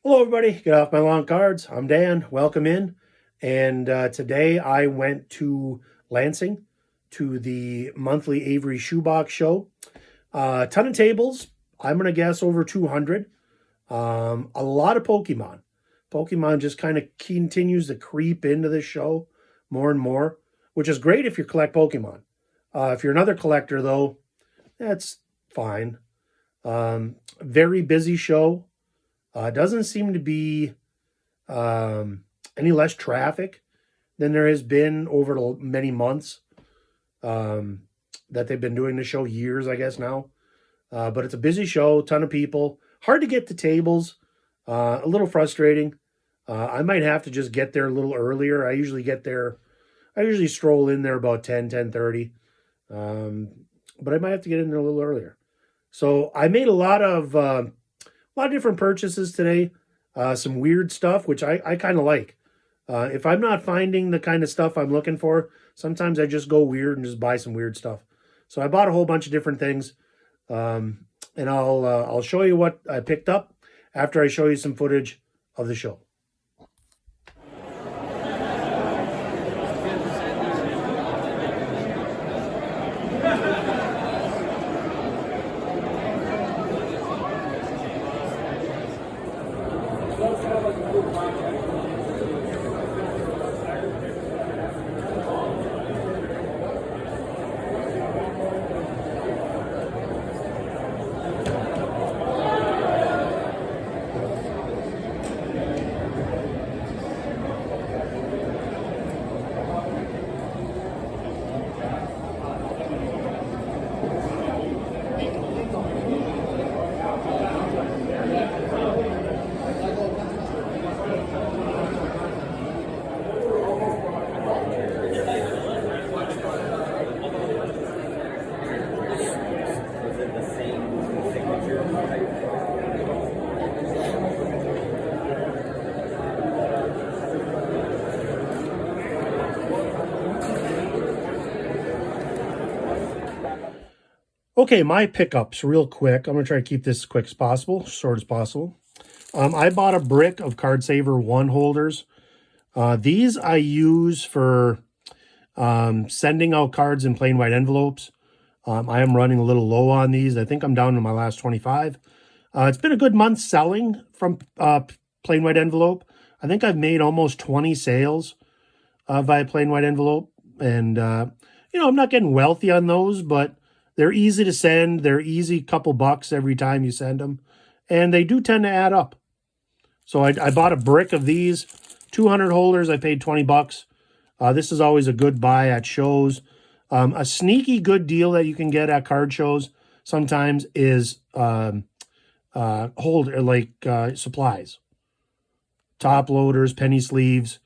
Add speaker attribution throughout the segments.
Speaker 1: Hello, everybody. Get off my lawn cards. I'm Dan. Welcome in. And today I went to Lansing to the monthly Avery Shoebox show. A ton of tables. I'm going to guess over 200. A lot of Pokemon. Pokemon just kind of continues to creep into the show more and more, which is great if you collect Pokemon. If you're another collector, though, that's fine. Very busy show. Doesn't seem to be any less traffic than there has been over the many months that they've been doing the show, years, I guess now. But it's a busy show, ton of people, hard to get to tables, a little frustrating. I might have to just get there a little earlier. I usually stroll in there about 10:30, but I might have to get in there a little earlier. So I made a lot of different purchases today. Some weird stuff, which I kind of like. If I'm not finding the kind of stuff I'm looking for, sometimes I just go weird and just buy some weird stuff. So I bought a whole bunch of different things, and I'll show you what I picked up after I show you some footage of the show. Okay, my pickups real quick. I'm going to try to keep this as quick as possible, short as possible. I bought a brick of Card Saver 1 holders. These I use for sending out cards in plain white envelopes. I am running a little low on these. I think I'm down to my last 25. It's been a good month selling from plain white envelope. I think I've made almost 20 sales via plain white envelope. And, I'm not getting wealthy on those, but they're easy to send. They're easy, couple bucks every time you send them. And they do tend to add up. So I bought a brick of these, 200 holders. I paid 20 bucks. This is always a good buy at shows. A sneaky good deal that you can get at card shows sometimes is supplies. Top loaders, penny sleeves.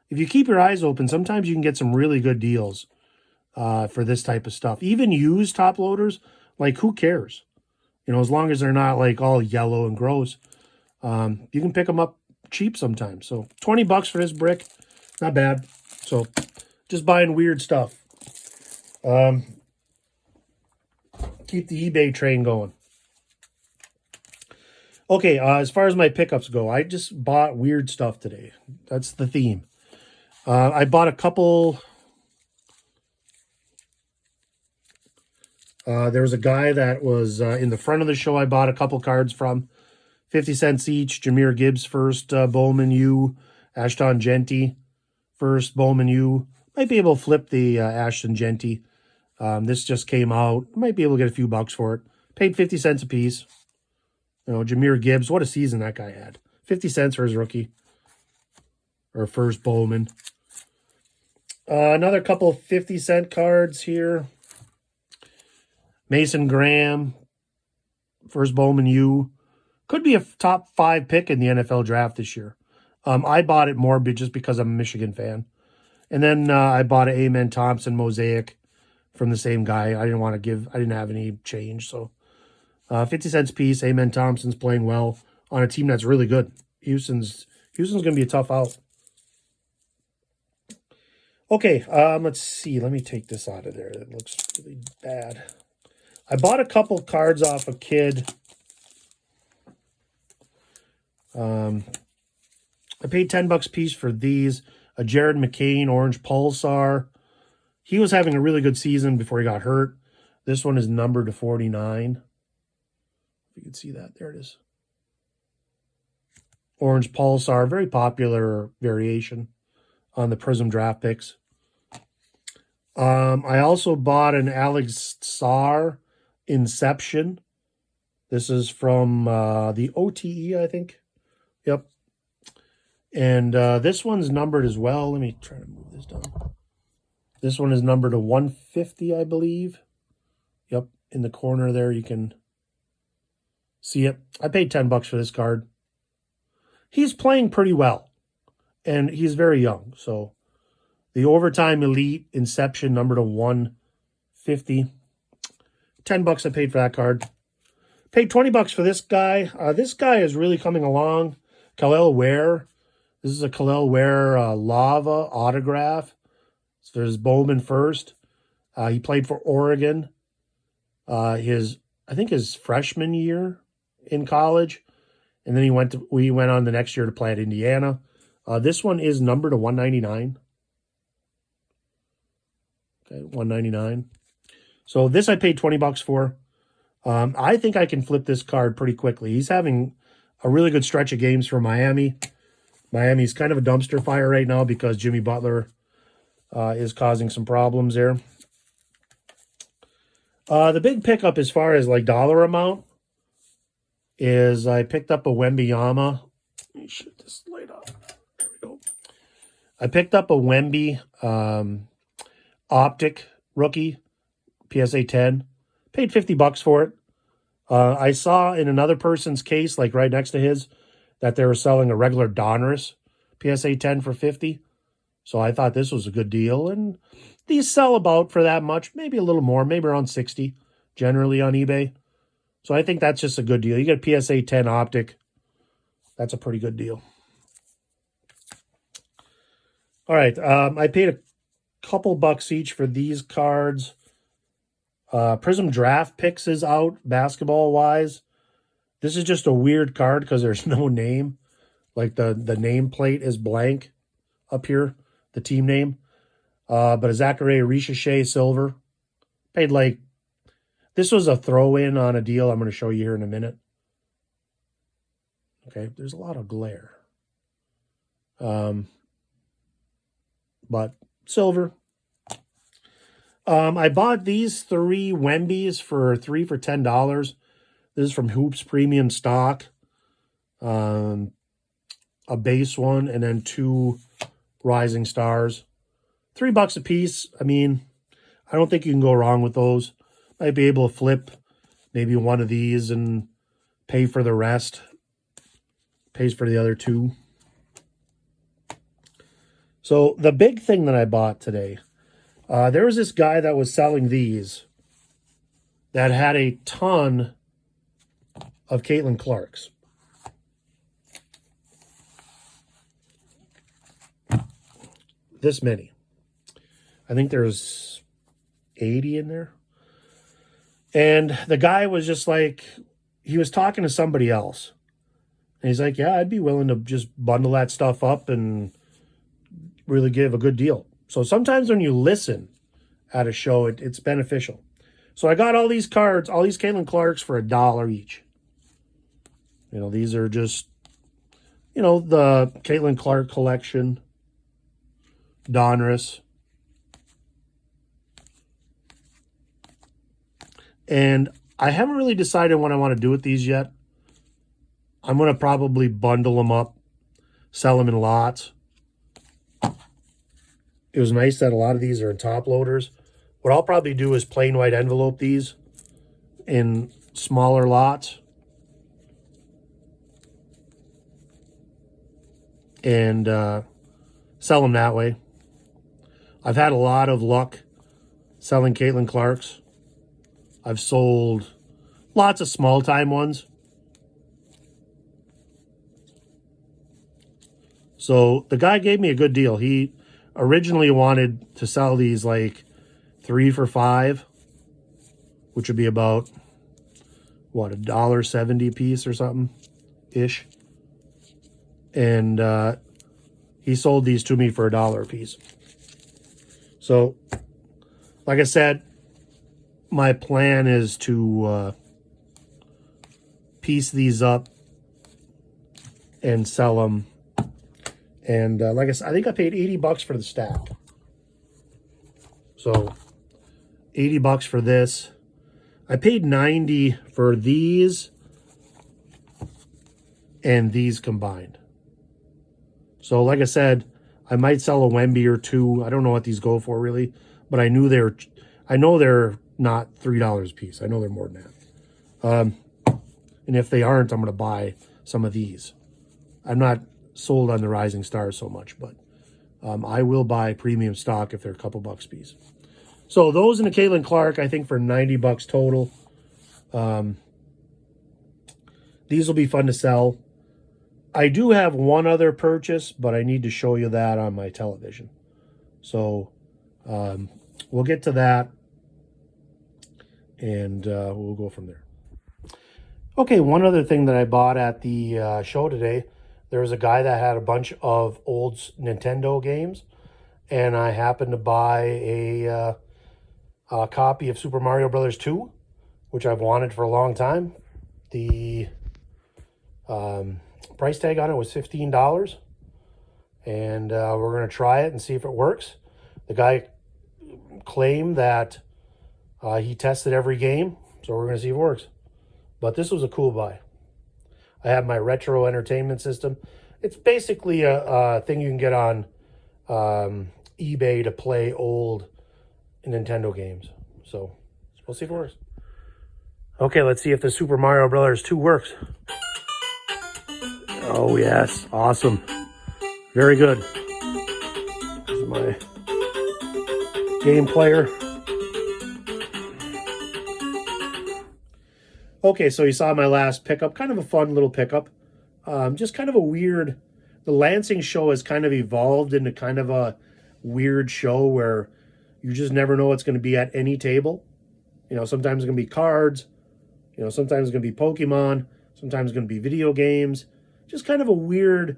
Speaker 1: If you keep your eyes open, sometimes you can get some really good deals for this type of stuff. Even used top loaders, like who cares? As long as they're not like all yellow and gross, you can pick them up cheap sometimes. So 20 bucks for this brick, not bad. So just buying weird stuff. Keep the eBay train going. Okay, as far as my pickups go, I just bought weird stuff today. That's the theme. I bought a couple. There was a guy that was in the front of the show I bought a couple cards from. 50 cents each. Jahmyr Gibbs first, Bowman U. Ashton Genty first, Bowman U. Might be able to flip the Ashton Genty. This just came out. Might be able to get a few bucks for it. Paid 50 cents a piece. Jahmyr Gibbs, what a season that guy had. 50 cents for his rookie. Or first Bowman. Another couple 50-cent cards here. Mason Graham, first Bowman U. Could be a top 5 pick in the NFL draft this year. I bought it more just because I'm a Michigan fan. And then I bought an Amen Thompson mosaic from the same guy. I didn't have any change. So 50 cents a piece. Amen Thompson's playing well on a team that's really good. Houston's going to be a tough out. Okay, let's see. Let me take this out of there. That looks really bad. I bought a couple cards off a kid. I paid $10 a piece for these. A Jared McCain Orange Pulsar. He was having a really good season before he got hurt. This one is numbered to 49. You can see that. There it is. Orange Pulsar, very popular variation on the Prism draft picks. I also bought an Alex Sarr Inception. This is from the OTE, I think. Yep. And this one's numbered as well. Let me try to move this down. This one is numbered to 150, I believe. Yep. In the corner there, you can see it. I paid $10 for this card. He's playing pretty well. And he's very young. So the Overtime Elite Inception numbered to 150. $10 I paid for that card. Paid $20 for this guy. This guy is really coming along. Khalil Ware. This is a Khalil Ware Lava autograph. So there's Bowman first. He played for Oregon. I think his freshman year in college. And then we went on the next year to play at Indiana. This one is numbered to 199. Okay, 199. So this I paid $20 for. I think I can flip this card pretty quickly. He's having a really good stretch of games for Miami. Miami's kind of a dumpster fire right now because Jimmy Butler is causing some problems there. The big pickup as far as like dollar amount is I picked up a Wemby Yama. Let me shoot this light up. There we go. I picked up a Wemby Optic rookie, PSA 10. Paid $50 for it. I saw in another person's case, like right next to his, that they were selling a regular Donruss PSA 10 for $50. So I thought this was a good deal. And these sell about for that much, maybe a little more, maybe around $60 generally on eBay. So I think that's just a good deal. You get a PSA 10 Optic. That's a pretty good deal. All right. I paid a couple bucks each for these cards. Prism Draft Picks is out basketball-wise. This is just a weird card because there's no name. Like the nameplate is blank up here, the team name. But a Zachary Ricochet silver. Paid like, this was a throw-in on a deal I'm going to show you here in a minute. Okay, there's a lot of glare. But silver. I bought these 3 Wembys for 3 for $10. This is from Hoops Premium Stock. A base one and then 2 Rising Stars. $3 a piece. I mean, I don't think you can go wrong with those. Might be able to flip maybe one of these and pay for the rest. Pays for the other 2. So the big thing that I bought today, there was this guy that was selling these that had a ton of Caitlin Clarks. This many. I think there's 80 in there. And the guy was just like, he was talking to somebody else. And he's like, yeah, I'd be willing to just bundle that stuff up and really give a good deal. So sometimes when you listen at a show, it's beneficial. So I got all these cards, all these Caitlin Clarks for $1 each. You know, these are just, you know, the Caitlin Clark collection, Donruss. And I haven't really decided what I want to do with these yet. I'm going to probably bundle them up, sell them in lots. It was nice that a lot of these are in top loaders. What I'll probably do is plain white envelope these in smaller lots. And sell them that way. I've had a lot of luck selling Caitlin Clarks. I've sold lots of small-time ones. So the guy gave me a good deal. He originally wanted to sell these like 3 for $5, which would be about, what, $1.70 a piece or something ish. and he sold these to me for $1 a piece. So, like I said, my plan is to piece these up and sell them. And like I said, I think I paid $80 for the stack. So $80 for this. I paid $90 for these and these combined. So like I said, I might sell a Wemby or two. I don't know what these go for really, but I know they're not $3 a piece. I know they're more than that. And if they aren't, I'm going to buy some of these. I'm not sold on the Rising Stars so much, but I will buy premium stock if they're a couple bucks a piece. So those and a Caitlin Clark, I think for $90 total. These will be fun to sell. I do have one other purchase, but I need to show you that on my television. So we'll get to that, and we'll go from there. Okay, one other thing that I bought at the show today, there was a guy that had a bunch of old Nintendo games, and I happened to buy a copy of Super Mario Brothers 2, which I've wanted for a long time. The price tag on it was $15, and we're going to try it and see if it works. The guy claimed that he tested every game, so we're going to see if it works. But this was a cool buy. I have my retro entertainment system. It's basically a thing you can get on eBay to play old Nintendo games. So we'll see if it works. Okay, let's see if the Super Mario Brothers 2 works. Oh yes, awesome. Very good. This is my game player. Okay, so you saw my last pickup. Kind of a fun little pickup. Just kind of a weird... The Lansing show has kind of evolved into kind of a weird show where you just never know what's going to be at any table. You know, sometimes it's going to be cards. You know, sometimes it's going to be Pokemon. Sometimes it's going to be video games. Just kind of a weird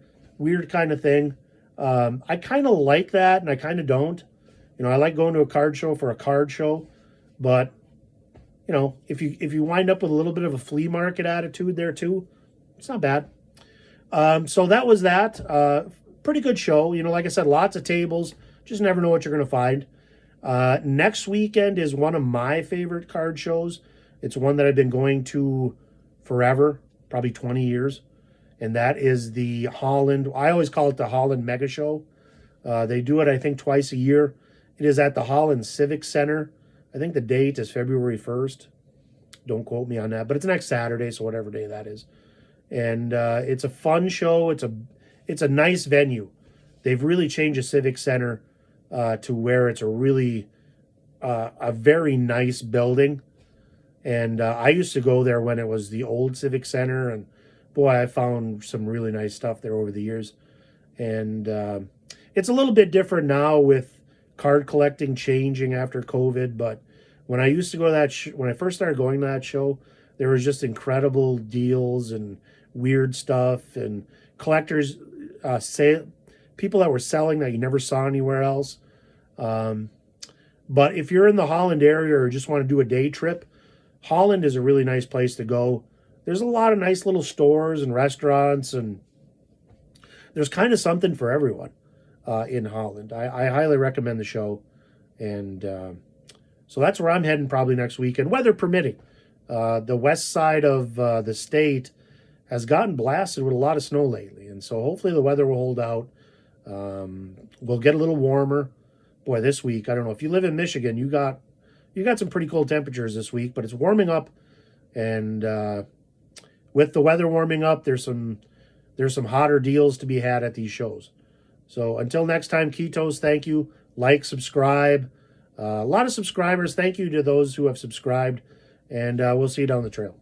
Speaker 1: kind of thing. I kind of like that, and I kind of don't. You know, I like going to a card show for a card show, but you know, if you wind up with a little bit of a flea market attitude there too, it's not bad. So that was that. Pretty good show. You know, like I said, lots of tables. Just never know what you're going to find. Next weekend is one of my favorite card shows. It's one that I've been going to forever, probably 20 years. And that is the Holland, I always call it the Holland Mega Show. They do it, I think, twice a year. It is at the Holland Civic Center. I think the date is February 1st. Don't quote me on that, but it's next Saturday, so whatever day that is. And it's a fun show. It's a nice venue. They've really changed the Civic Center to where it's a very nice building. And I used to go there when it was the old Civic Center, and boy, I found some really nice stuff there over the years. And it's a little bit different now with card collecting changing after COVID, but when I used to go to that, when I first started going to that show, there was just incredible deals and weird stuff and collectors, people that were selling that you never saw anywhere else. But if you're in the Holland area or just want to do a day trip, Holland is a really nice place to go. There's a lot of nice little stores and restaurants, and there's kind of something for everyone in Holland. I highly recommend the show. And so that's where I'm heading probably next weekend, weather permitting. The west side of the state has gotten blasted with a lot of snow lately. And so hopefully the weather will hold out. We'll get a little warmer. Boy, this week, I don't know. If you live in Michigan, you got some pretty cold temperatures this week, but it's warming up. And with the weather warming up, there's some hotter deals to be had at these shows. So until next time, Ketos, thank you. Like, subscribe. A lot of subscribers. Thank you to those who have subscribed. And we'll see you down the trail.